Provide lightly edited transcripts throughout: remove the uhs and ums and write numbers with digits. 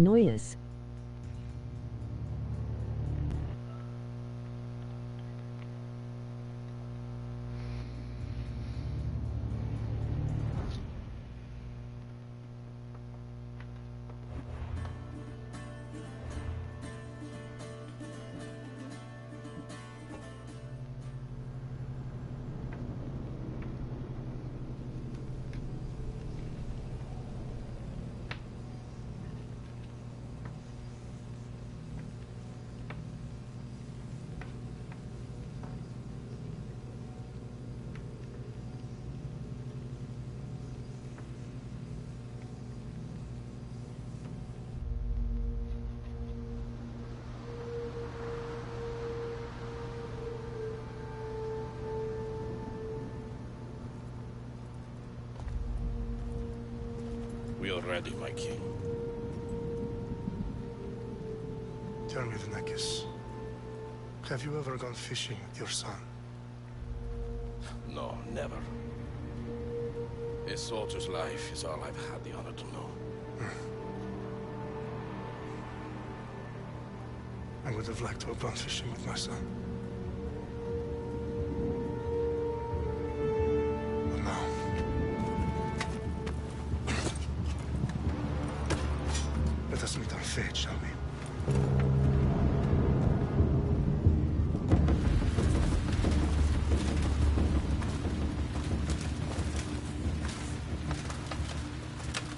Neues. We are ready, my king. Tell me, Vinakis, have you ever gone fishing with your son? No, never. A soldier's life is all I've had the honor to know. I would have liked to have gone fishing with my son. But now... let us meet our fate, shall we?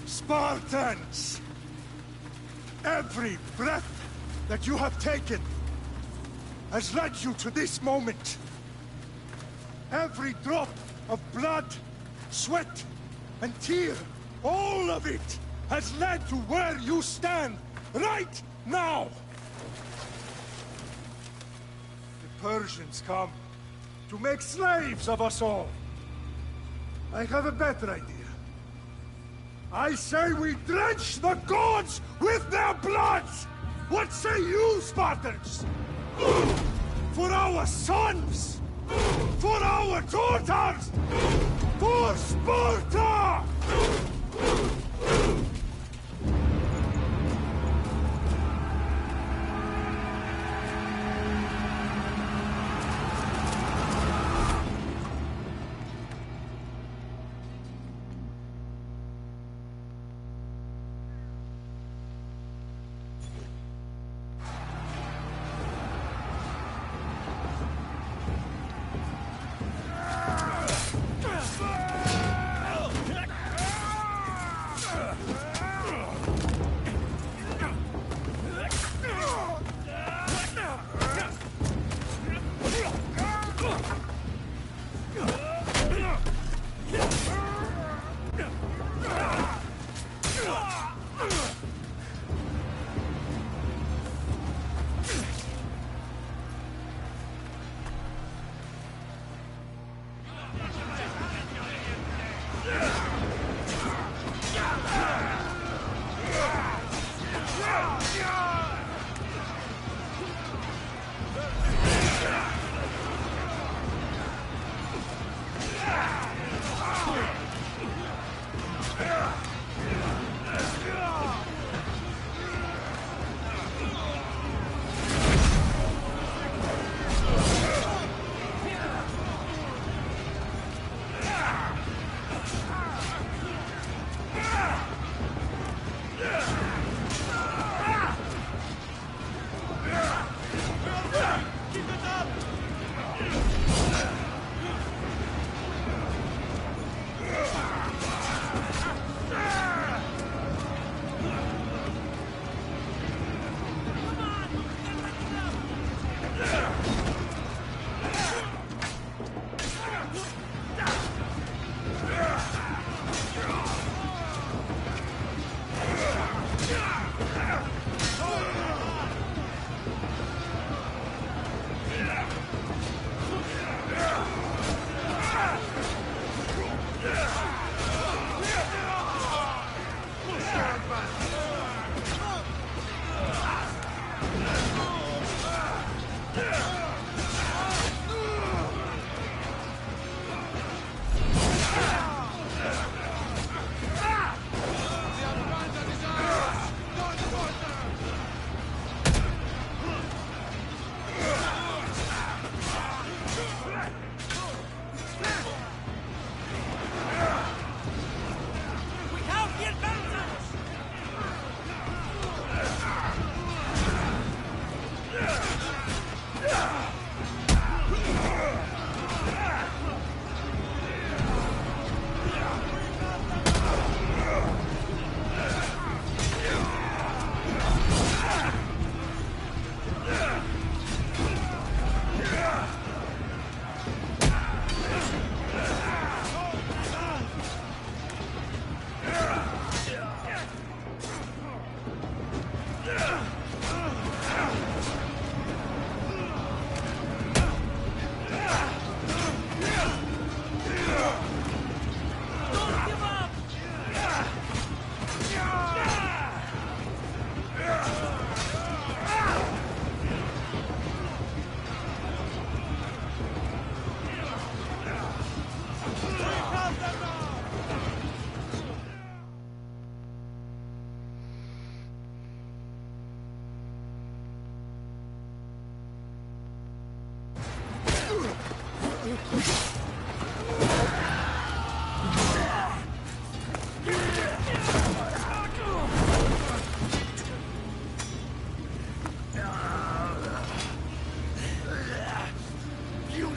Spartans! Every breath that you have taken has led you to this moment. Every drop of blood, sweat, and tear, all of it has led to where you stand right now. The Persians come to make slaves of us all. I have a better idea. I say we drench the gods with their bloods! What say you, Spartans? For our sons! For our daughters! For Sparta!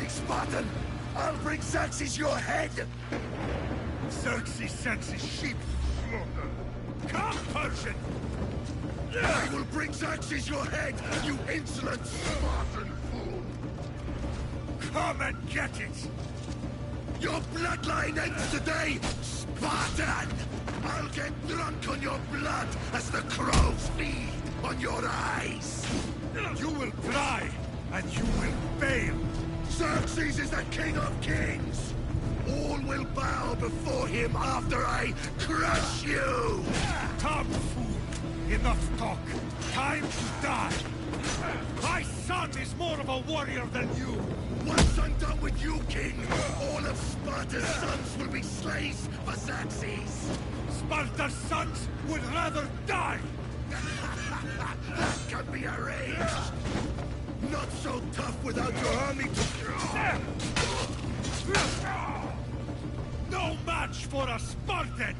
Spartan! I'll bring Xerxes your head! Xerxes sends his sheep to slaughter. Come, Persian! I will bring Xerxes your head, you insolent Spartan fool! Come and get it! Your bloodline ends today, Spartan! I'll get drunk on your blood as the crows feed on your eyes! You will try, and you will fail! Xerxes is the king of kings! All will bow before him after I crush you! Come, fool! Enough talk! Time to die! My son is more of a warrior than you! Once I'm done with you, king, all of Sparta's sons will be slaves for Xerxes! Sparta's sons would rather die! That can be arranged! Not so tough without your army to... No match for a Spartan!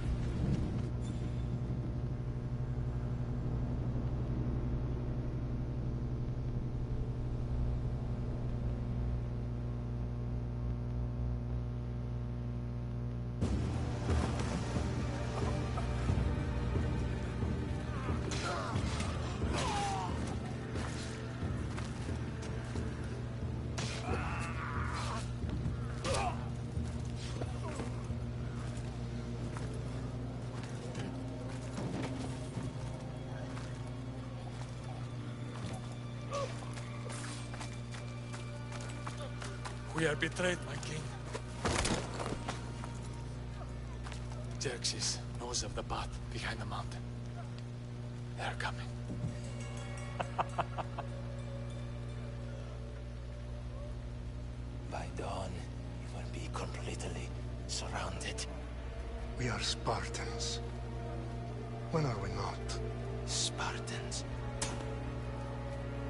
We are betrayed, my king. Xerxes knows of the path behind the mountain. They are coming. By dawn, you will be completely surrounded. We are Spartans. When are we not? Spartans.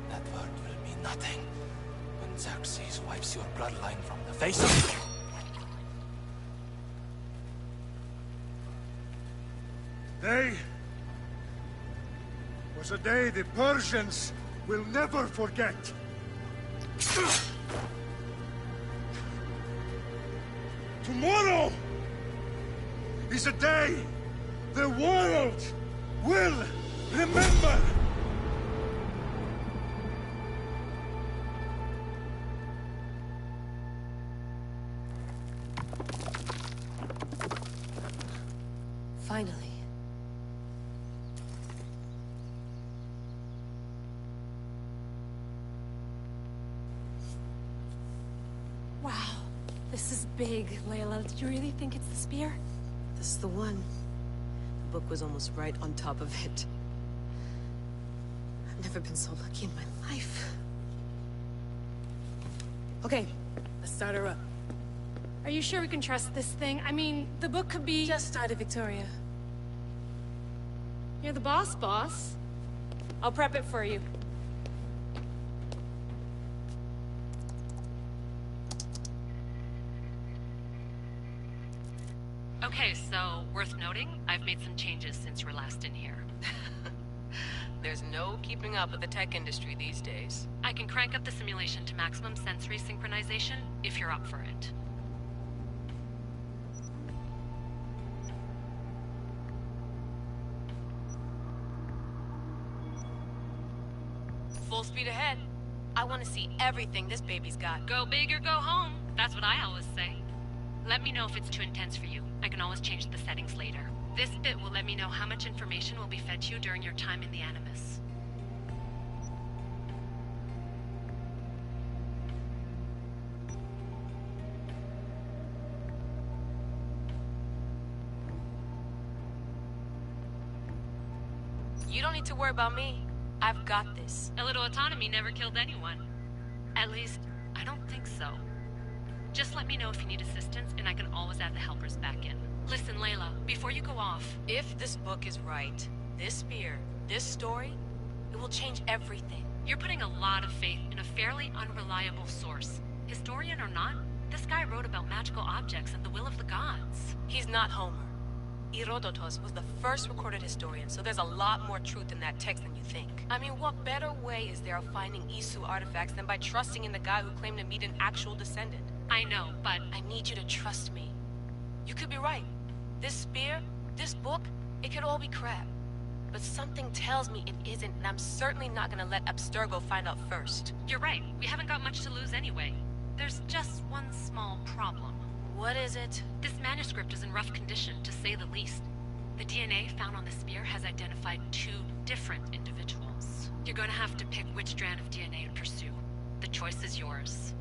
That word will mean nothing when Xerxes wipes your bloodline from the face of... Today was a day the Persians will never forget. Tomorrow is a day the world will remember. Finally. Wow, this is big, Layla. Did you really think it's the spear? This is the one. The book was almost right on top of it. I've never been so lucky in my life. Okay, let's start her up. Are you sure we can trust this thing? I mean, the book could be... Just started, Victoria. You're the boss, boss. I'll prep it for you. Okay, so, worth noting, I've made some changes since you were last in here. There's no keeping up with the tech industry these days. I can crank up the simulation to maximum sensory synchronization, if you're up for it. Full speed ahead. I want to see everything this baby's got. Go big or go home. That's what I always say. Let me know if it's too intense for you. I can always change the settings later. This bit will let me know how much information will be fed to you during your time in the Animus. You don't need to worry about me. I've got this. A little autonomy never killed anyone. At least, I don't think so. Just let me know if you need assistance, and I can always add the helpers back in. Listen, Layla, before you go off... If this book is right, this spear, this story, it will change everything. You're putting a lot of faith in a fairly unreliable source. Historian or not, this guy wrote about magical objects and the will of the gods. He's not Homer. Herodotus was the first recorded historian, so there's a lot more truth in that text than you think. I mean, what better way is there of finding Isu artifacts than by trusting in the guy who claimed to meet an actual descendant? I know, but I need you to trust me. You could be right. This spear, this book, it could all be crap. But something tells me it isn't, and I'm certainly not gonna let Abstergo find out first. you're right. We haven't got much to lose anyway. There's just one small problem. What is it? This manuscript is in rough condition, to say the least. The DNA found on the spear has identified 2 different individuals. You're gonna have to pick which strand of DNA to pursue. The choice is yours.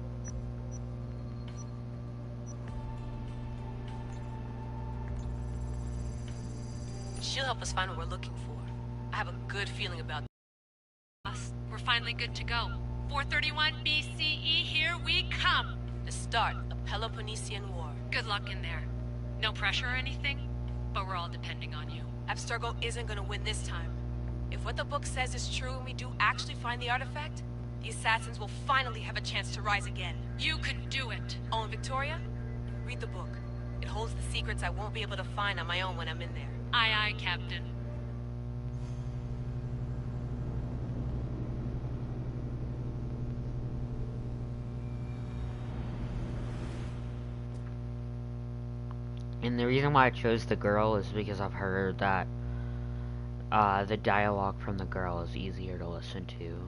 She'll help us find what we're looking for. I have a good feeling about We're finally good to go. 431 BCE, here we come! the start of Peloponnesian War. Good luck in there. No pressure or anything, but we're all depending on you. Abstergo isn't gonna win this time. If what the book says is true and we do actually find the artifact, the assassins will finally have a chance to rise again. You can do it! Oh, and Victoria? Read the book. It holds the secrets I won't be able to find on my own when I'm in there. Aye, aye, Captain. And the reason why I chose the girl is because I've heard that the dialogue from the girl is easier to listen to.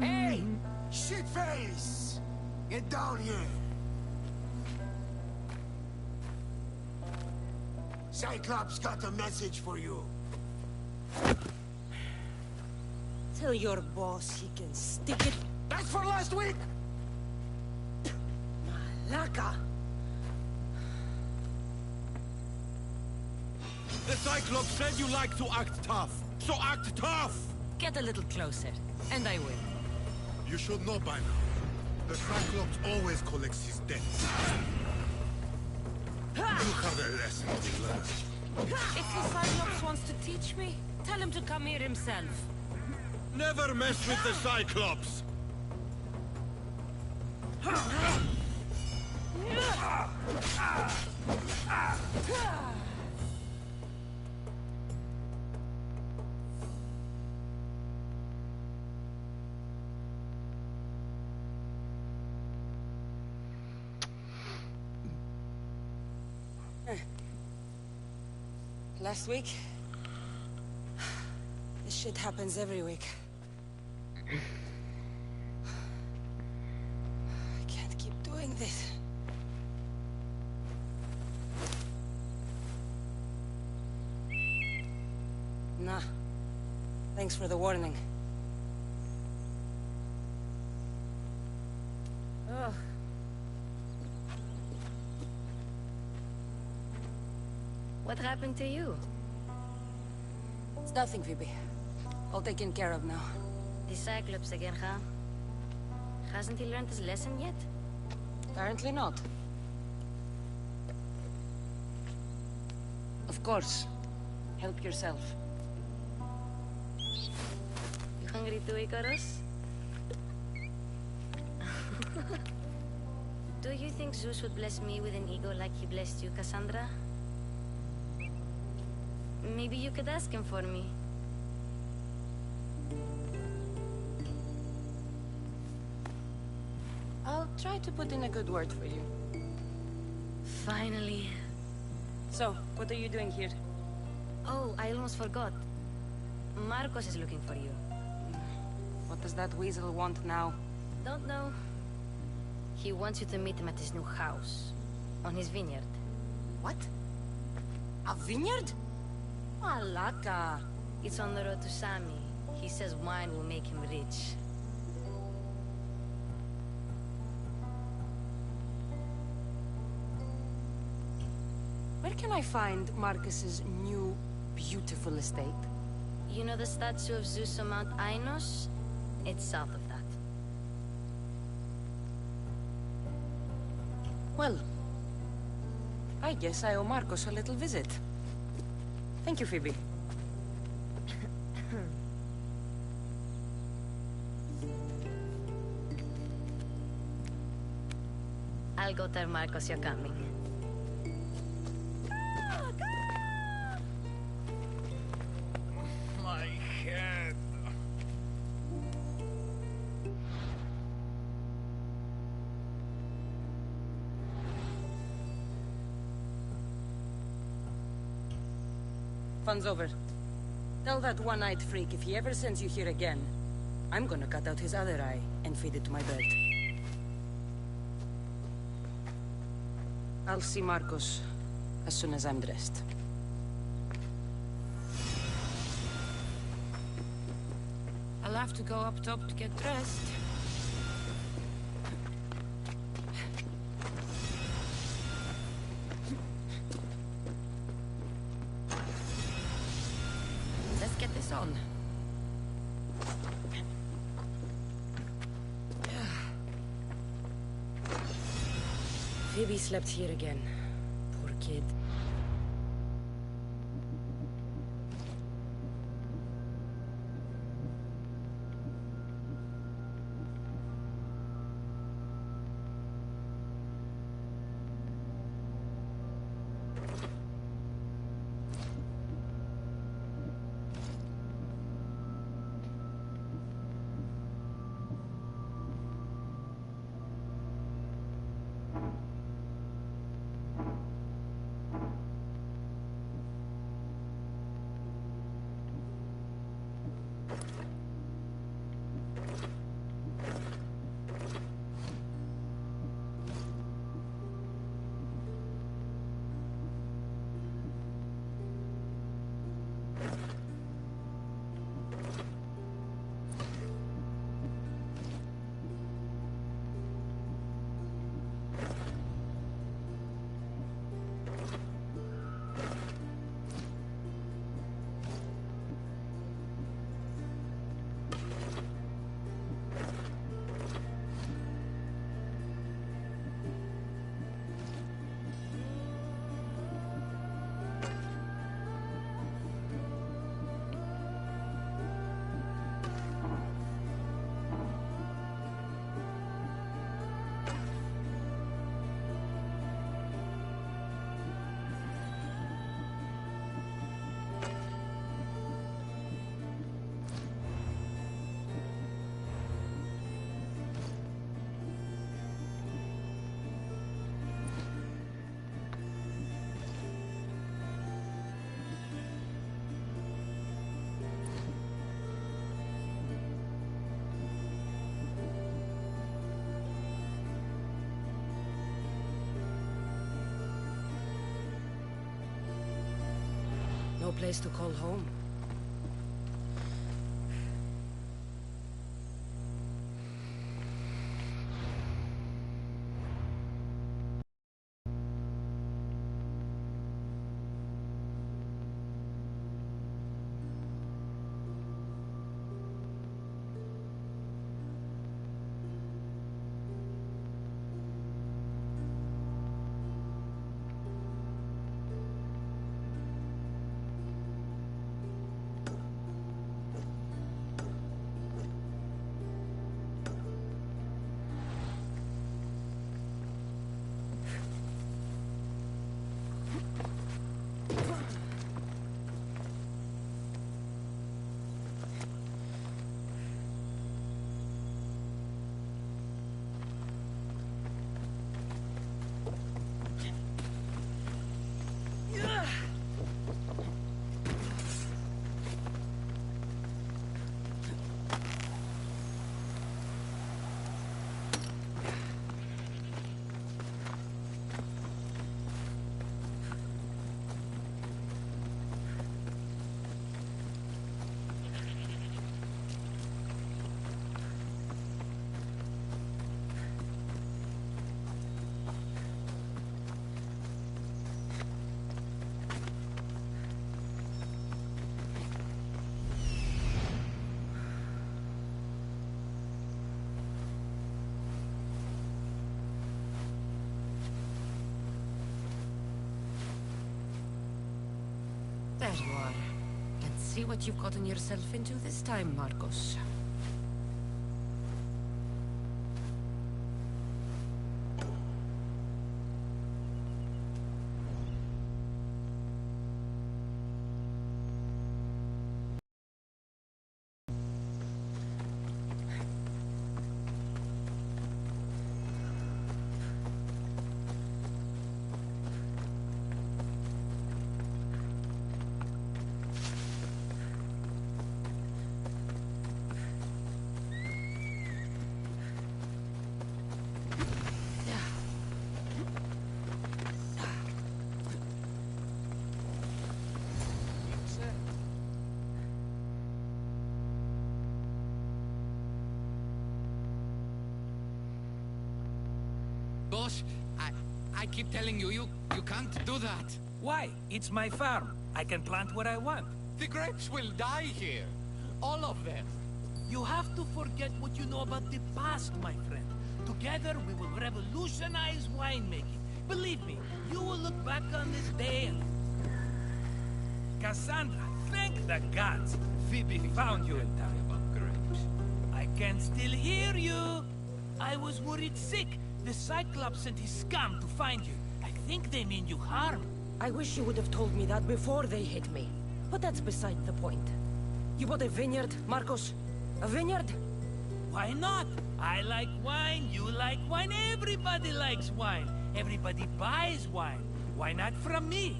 Hey! Shitface! Get down here! Cyclops got a message for you. Tell your boss he can stick it. That's for last week! Malaka! The Cyclops said you like to act tough, so act tough! Get a little closer, and I will. You should know by now. The Cyclops always collects his debts. You have a lesson to learn. If the Cyclops wants to teach me, tell him to come here himself. Never mess with the Cyclops! Last week? This shit happens every week. I can't keep doing this. Nah. Thanks for the warning. Ugh. What happened to you? It's nothing, Phoebe. All taken care of now. The Cyclops again, huh? Hasn't he learned his lesson yet? Apparently not. Of course. Help yourself. You hungry too, Icarus? Do you think Zeus would bless me with an ego like he blessed you, Cassandra? Maybe you could ask him for me. I'll try to put in a good word for you. Finally. So, what are you doing here? Oh, I almost forgot. Marcos is looking for you. What does that weasel want now? Don't know. He wants you to meet him at his new house. On his vineyard. What? A vineyard? Malaka. It's on the road to Sami. He says wine will make him rich. Where can I find Marcus's new, beautiful estate? You know the statue of Zeus on Mount Ainos? It's south of that. Well, I guess I owe Marcos a little visit. Thank you, Phoebe. I'll go tell Marcos you're coming. My head. Fun's over. Tell that one-eyed freak if he ever sends you here again, I'm gonna cut out his other eye and feed it to my bird. I'll see Marcos as soon as I'm dressed. I'll have to go up top to get dressed. Let's get this on. Phoebe slept here again. Poor kid. No place to call home. you are. Let's see what you've gotten yourself into this time, Marcos. Boss, I keep telling you, you can't do that. Why? It's my farm. I can plant what I want. The grapes will die here. All of them. You have to forget what you know about the past, my friend. Together, we will revolutionize winemaking. Believe me, you will look back on this day and... Cassandra, thank the gods. Phoebe found you in time. About grapes. I can still hear you. I was worried sick. The Cyclops sent his scum to find you. I think they mean you harm. I wish you would have told me that before they hit me. But that's beside the point. You bought a vineyard, Marcos? A vineyard? Why not? I like wine, you like wine, everybody likes wine. Everybody buys wine. Why not from me?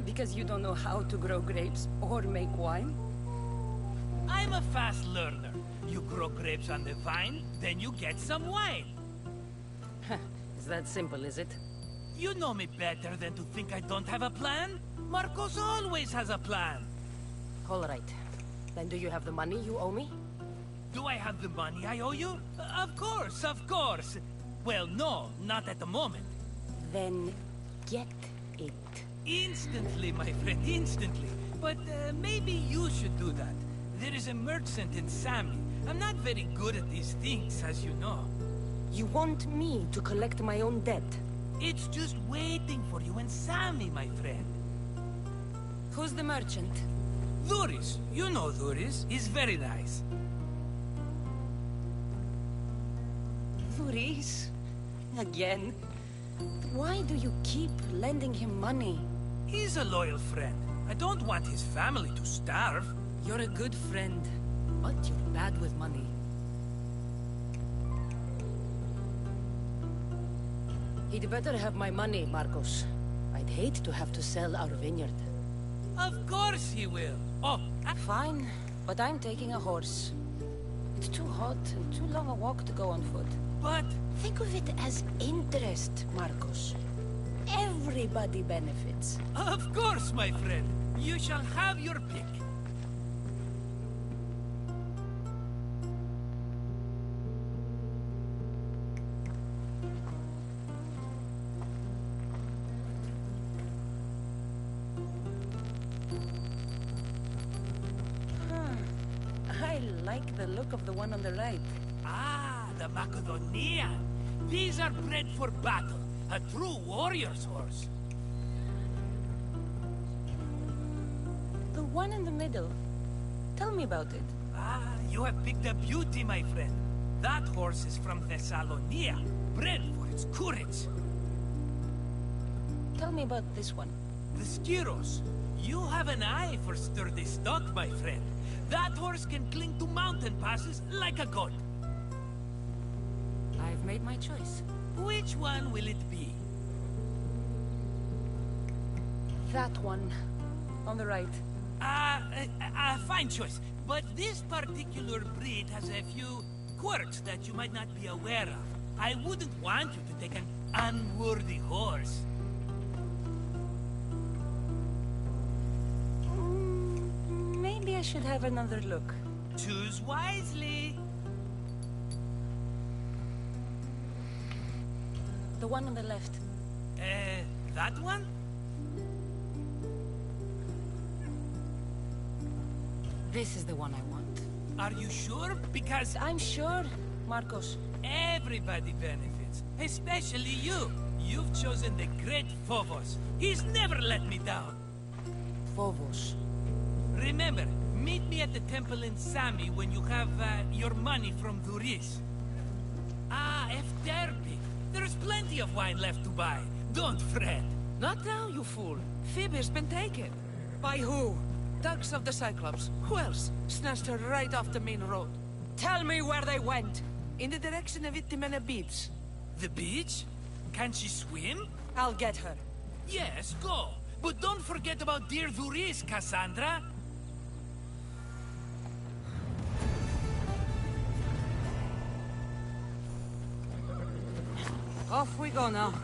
Because you don't know how to grow grapes or make wine? I'm a fast learner. You grow grapes on the vine, then you get some wine. Is that simple, is it? You know me better than to think I don't have a plan. Marcos always has a plan. All right. Then do you have the money you owe me? Do I have the money I owe you? Of course, of course. Well, no, not at the moment. Then get it. Instantly, my friend, instantly. But maybe you should do that. There is a merchant in Sammy. I'm not very good at these things, as you know. You want me to collect my own debt? It's just waiting for you and Sammy, my friend. Who's the merchant? Duris. You know Duris. He's very nice. Duris? Again? Why do you keep lending him money? He's a loyal friend. I don't want his family to starve. You're a good friend, but you're bad with money. He'd better have my money, Marcos. I'd hate to have to sell our vineyard. Of course he will. Oh, fine, but I'm taking a horse. It's too hot and too long a walk to go on foot. But... think of it as interest, Marcos. Everybody benefits. Of course, my friend. You shall have your pick. I like the look of the one on the right. Ah, the Macedonian. These are bred for battle. A true warrior's horse. The one in the middle. Tell me about it. Ah, you have picked a beauty, my friend. That horse is from Thessalonia, bred for its courage. Tell me about this one. The Skiros. You have an eye for sturdy stock, my friend. That horse can cling to mountain passes like a goat. I've made my choice. Which one will it be? That one. On the right. Fine choice. But this particular breed has a few quirks that you might not be aware of. I wouldn't want you to take an unworthy horse. Maybe I should have another look. Choose wisely. The one on the left. That one? This is the one I want. Are you sure? Because... I'm sure, Marcos. everybody benefits, especially you. You've chosen the great Phobos. He's never let me down. Phobos. Remember, meet me at the temple in Sami when you have your money from Duris. Ah, Efterbi. There's plenty of wine left to buy. Don't fret. Not now, you fool. Phoebe's been taken. By who? Thugs of the Cyclops. Who else? Snatched her right off the main road. Tell me where they went. In the direction of Itimena Beach. The beach? Can she swim? I'll get her. Yes, go. But don't forget about dear Duris, Cassandra. Off we go now.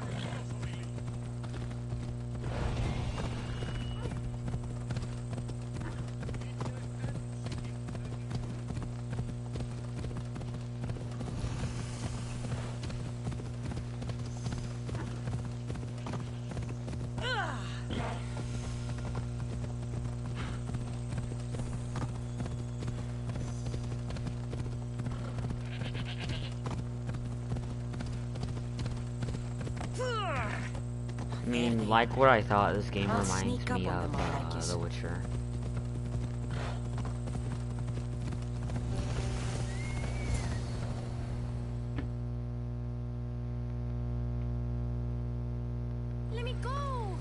I mean, like what I thought, this game reminds me of The Witcher. Let me go!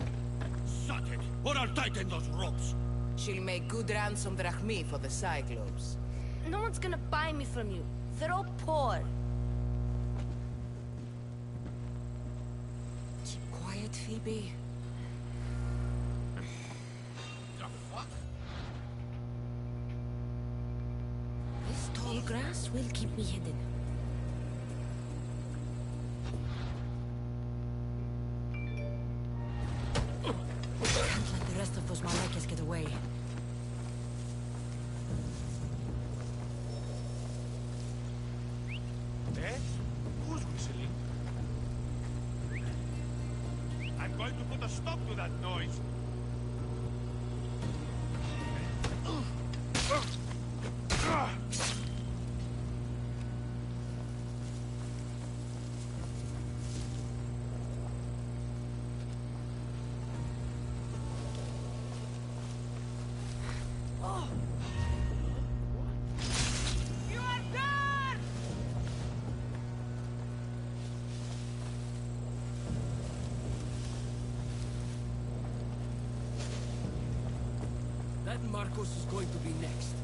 Shut it, or I'll tighten those ropes. She'll make good ransom drachmi for the Cyclops. No one's gonna buy me from you. They're all poor. Keep quiet, Phoebe. The fuck? This tall grass will keep me hidden. Can't let the rest of those Malakas get away. Who's whistling? I'm going to put a stop to that noise. That Marcos is going to be next.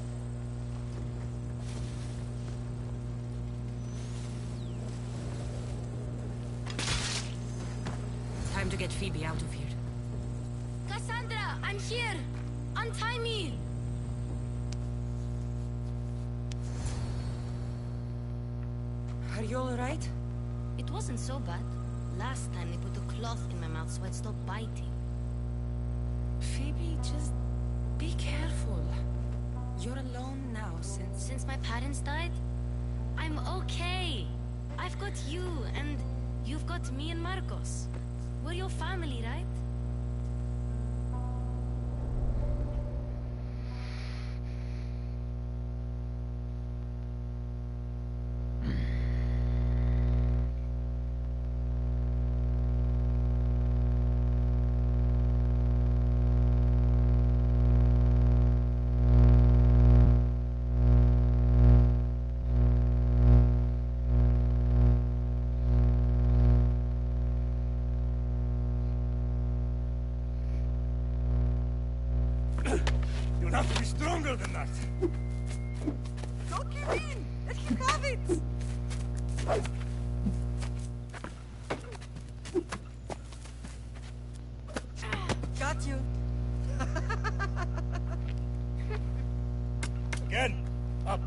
Time to get Phoebe out of here. Cassandra, I'm here! Untie me! Are you alright? It wasn't so bad. Last time they put a cloth in my mouth so I'd stop biting. Phoebe, just be careful. You're alone now Since my parents died? I'm okay. I've got you, and you've got me and Marcos. We're your family, right? You'll have to be stronger than that. Don't give in! Let him have it! Got you. Again, up.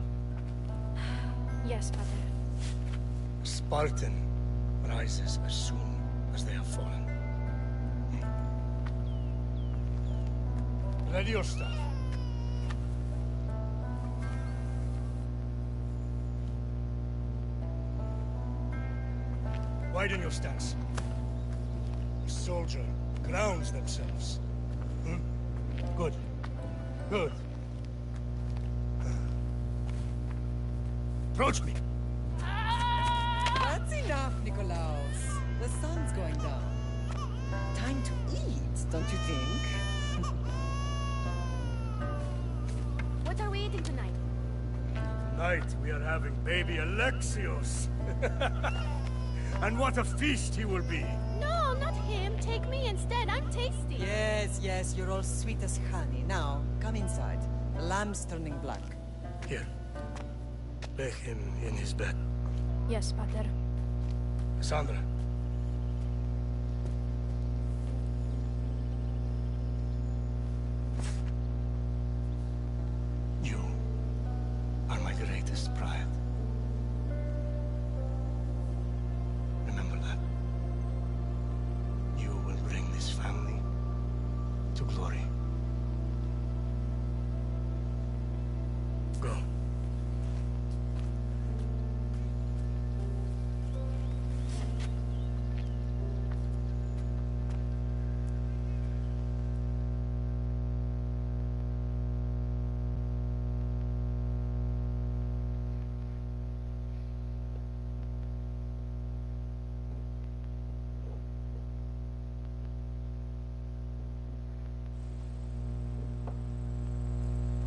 Yes, Father. Spartan rises as soon as they have fallen. Ready your stuff. Widen your stance. The soldier grounds themselves. Good. Good. Approach me. That's enough, Nikolaos. The sun's going down. Time to eat, don't you think? What are we eating tonight? Tonight we are having baby Alexios. And what a feast he will be! No, not him. Take me instead. I'm tasty. Yes, you're all sweet as honey. Now, come inside. The lamb's turning black. Here. Lay him in his bed. Yes, Pater. Cassandra. You are my greatest pride. Remember that. You will bring this family to glory. Go.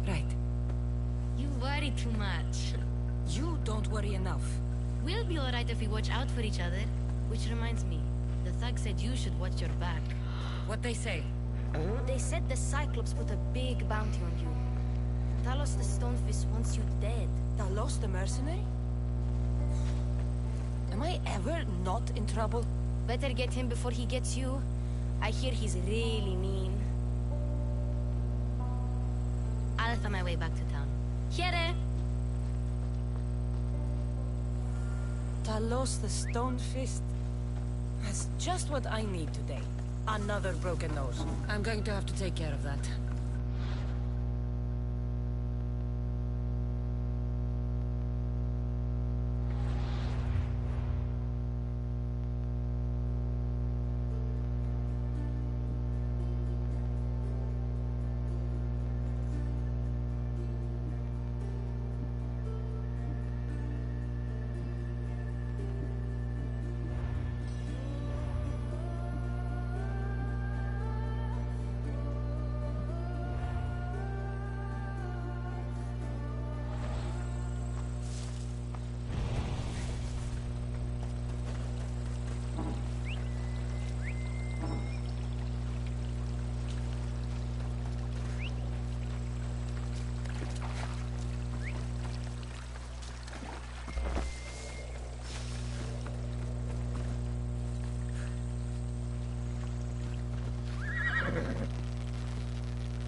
Right. You worry too much. You don't worry enough. We'll be alright if we watch out for each other. Which reminds me, the thug said you should watch your back. What they say? They said the Cyclops put a big bounty on you. Talos the Stonefist wants you dead. Talos the mercenary? Am I ever not in trouble? Better get him before he gets you. I hear he's really mean. I'll find my way back to town. Here! Talos the Stonefist. That's just what I need today. Another broken nose. I'm going to have to take care of that.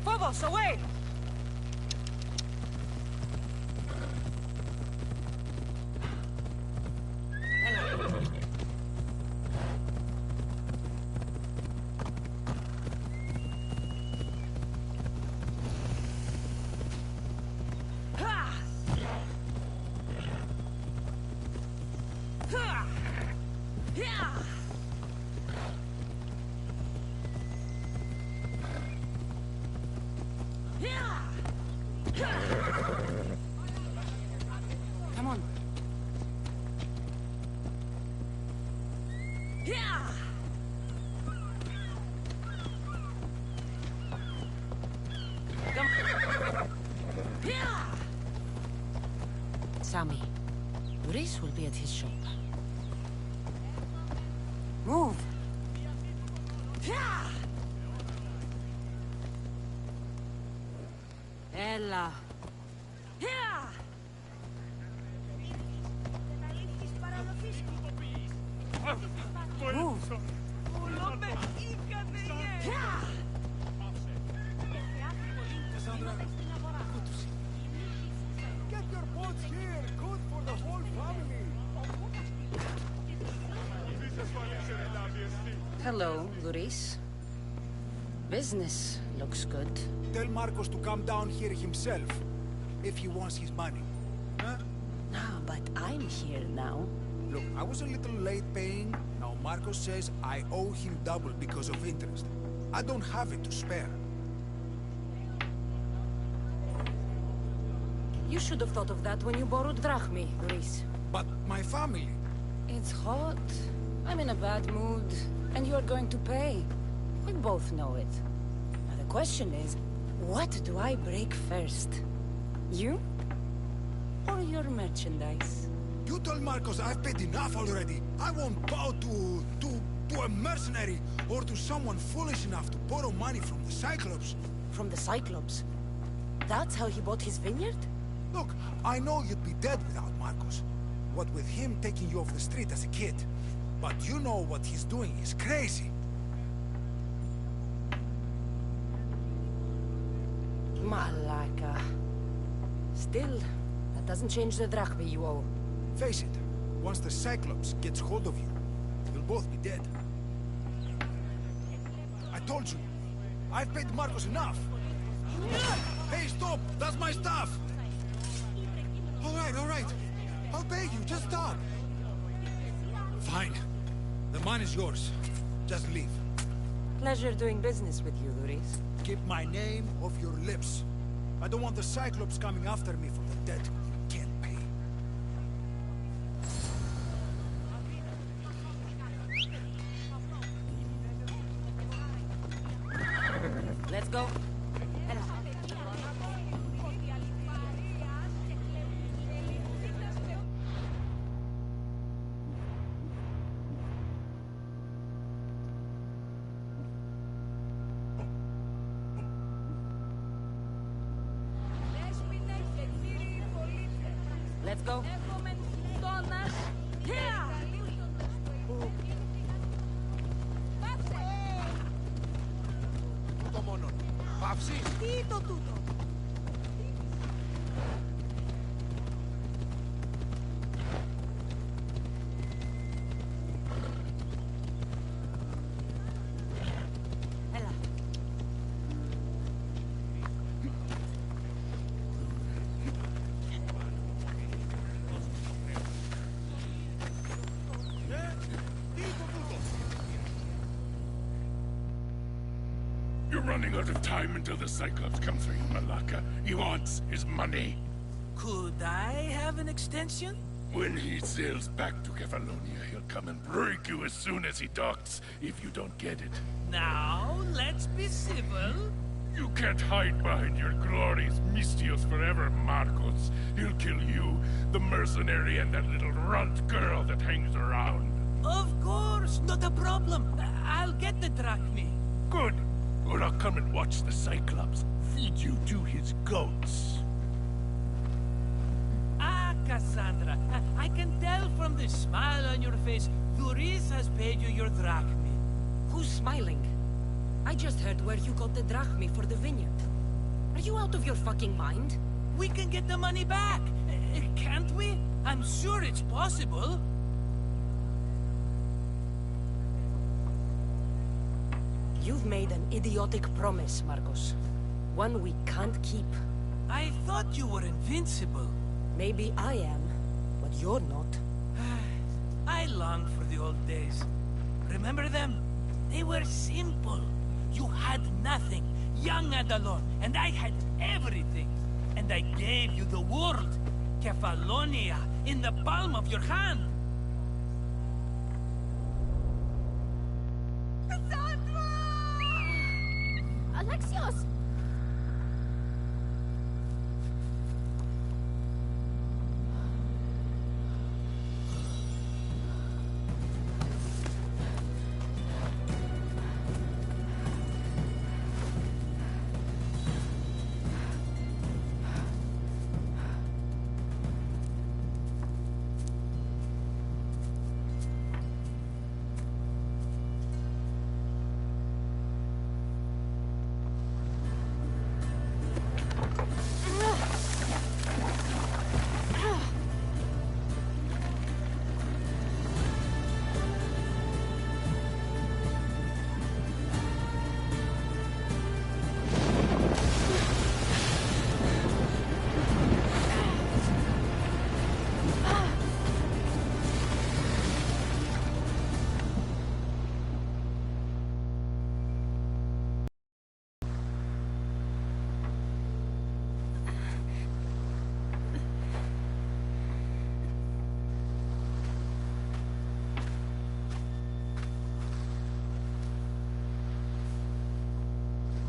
Phobos, away! Come on. Sammy, Reese will be at his shop. Move! Ella! Move! Get your boats here! Good for the whole family! Hello, Luis. Business looks good. Tell Marcos to come down here himself, if he wants his money. Huh? No, but I'm here now. Look, I was a little late paying. Now Marcos says I owe him double because of interest. I don't have it to spare. You should have thought of that when you borrowed drachmi, Luis. But my family... It's hot. I'm in a bad mood, and you're going to pay. We both know it. Now the question is, what do I break first? You? Or your merchandise? You told Marcos I've paid enough already. I won't bow to a mercenary or to someone foolish enough to borrow money from the Cyclops. From the Cyclops? That's how he bought his vineyard? Look, I know you'd be dead without Marcos. What with him taking you off the street as a kid. But you know what he's doing is crazy. Malaka. Still, that doesn't change the drachma you owe. Face it, once the Cyclops gets hold of you, you'll both be dead. I told you, I've paid Marcos enough. Hey, stop! That's my stuff! All right. I'll pay you, just stop. Fine. The mine is yours. Just leave. Pleasure doing business with you, Luris. Keep my name off your lips. I don't want the Cyclops coming after me for the debt you can't pay. Let's go. Let's go. Τούτο μόνον. Παύση. Τι το τούτο. You're running out of time until the Cyclops comes for you, Malaka. He wants his money. Could I have an extension? When he sails back to Kefalonia, he'll come and break you as soon as he docks, if you don't get it. Now, let's be civil. You can't hide behind your glorious Mistios forever, Marcos. He'll kill you, the mercenary, and that little runt girl that hangs around. Of course, not a problem. I'll get the drachmi. Good. Or I'll come and watch the Cyclops feed you to his goats. Ah, Cassandra, I can tell from the smile on your face, Luris has paid you your drachmi. Who's smiling? I just heard where you got the drachmi for the vineyard. Are you out of your fucking mind? We can get the money back, can't we? I'm sure it's possible. You've made an idiotic promise, Marcos. One we can't keep. I thought you were invincible. Maybe I am, but you're not. I long for the old days. Remember them? They were simple. You had nothing, young and alone, and I had everything. And I gave you the world, Kefalonia, in the palm of your hand. Alexios!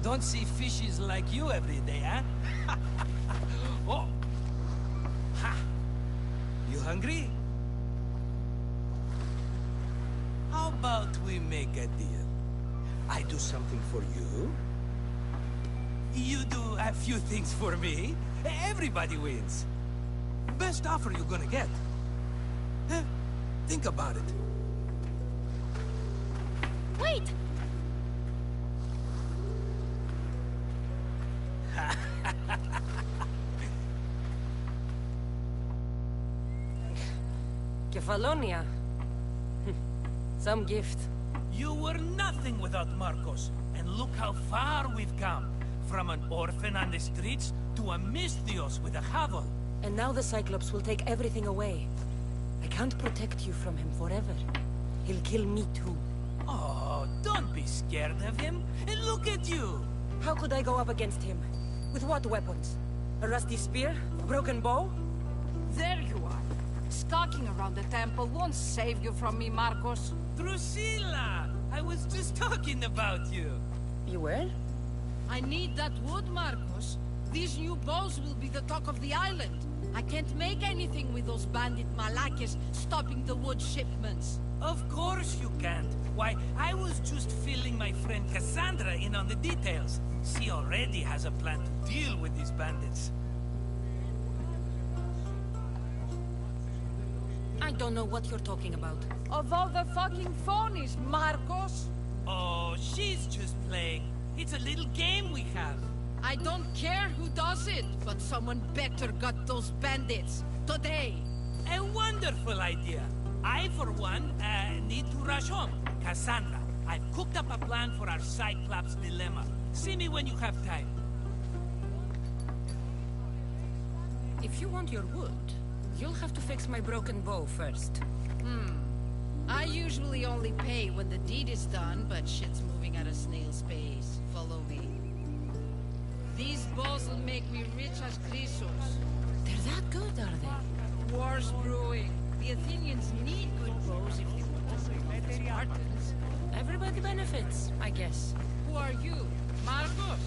Don't see fishes like you every day, huh? Oh! Ha! You hungry? How about we make a deal? I do something for you. You do a few things for me. Everybody wins. Best offer you're gonna get. Think about it. Wait! Kefalonia. Some gift. You were nothing without Marcos, and look how far we've come. From an orphan on the streets to a Misthios with a hovel. And now the Cyclops will take everything away. I can't protect you from him forever. He'll kill me too. Oh, don't be scared of him. And look at you! How could I go up against him? With what weapons? A rusty spear? A broken bow? There you are. Skulking around the temple won't save you from me, Marcos. Drusilla! I was just talking about you. You were? I need that wood, Marcos. These new bows will be the talk of the island. I can't make anything with those bandit malakes stopping the wood shipments. Of course you can't. Why, I was just filling my friend Cassandra in on the details. She already has a plan to deal with these bandits. I don't know what you're talking about. Of all the fucking phonies, Marcos! Oh, she's just playing. It's a little game we have. I don't care who does it, but someone better got those bandits. Today. A wonderful idea. I, for one, need to rush home. Cassandra, I've cooked up a plan for our Cyclops dilemma. See me when you have time. If you want your wood, you'll have to fix my broken bow first. I usually only pay when the deed is done, but shit's moving at a snail's pace. Follow me. These bows will make me rich as Chrysos. They're that good, are they? War's brewing. The Athenians need good bows if they want to survive the Spartans. Everybody benefits, I guess. Who are you? Marcos?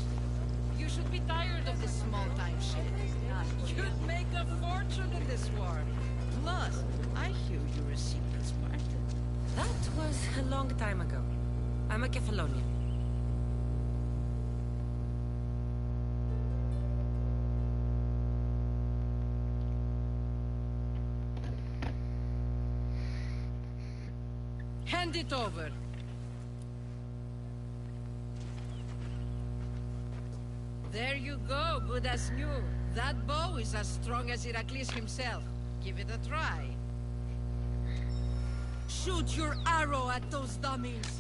You should be tired of this small-time shit. You'd make a fortune in this war. Plus, I hear you're a secret Spartan. That was a long time ago. I'm a Kefalonian. Hand it over. There you go, good as new. That bow is as strong as Heracles himself. Give it a try. Shoot your arrow at those dummies.